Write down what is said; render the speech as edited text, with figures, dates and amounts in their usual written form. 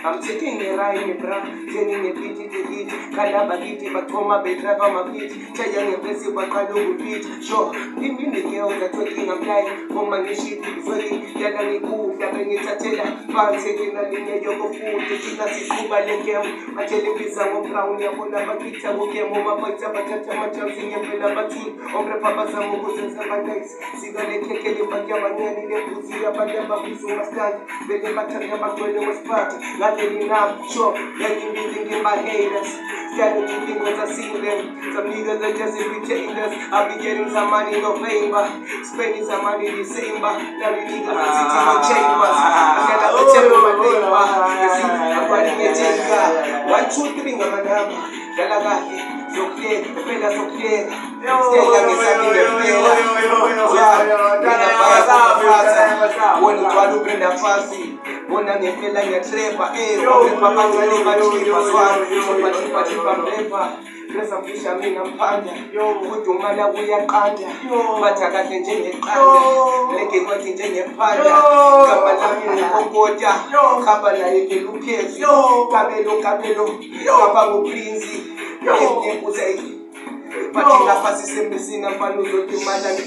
I'm taking a ride in a bra, turning a beat to hit, Kalabagiti, but Toma, they drive on my feet, Chayan, a vessel, but I don't beat. Sure, give me the girl that's talking, I'm like, for my shit, sorry, Yadani Koo, Yabani Tatela, Fancy, in the linear yoga food, the Kina Kuba Lekem, my television, one brown, Yabona Bakita, who came over, but Tabata, in your Bella Batu, or the Papa Samukus and Samanais, Sigale Keke, Bagamani, the Puzia, Badaba, Mustang, the Bataka, was party. Nothing enough, sure, making me thinking about haters. Standing to think as I see them. Some niggas are just entertainers. I'll be getting some money, no favor. Spending some money December. Now the niggas are sitting in chambers. I gotta tell my neighbor. You see, I'm running a chamber. 1, 2, 3, I'm a number. Galagaki, so clear, the fella so clear. Still young is having a fella. When you are looking at fancy. Bona ngempela ngiyatrepa papa ngale bachipa swalo bachipa mlepa lesa mfisha mina mphanda udumala uyaqanda batha kahle njengeqanda leke kwathi njengephanda kama lami ngokota khamba la ekelukezi kabelo kapa ngoprinzi ngekuze bathi lapha sisembesina mfana uzothi imali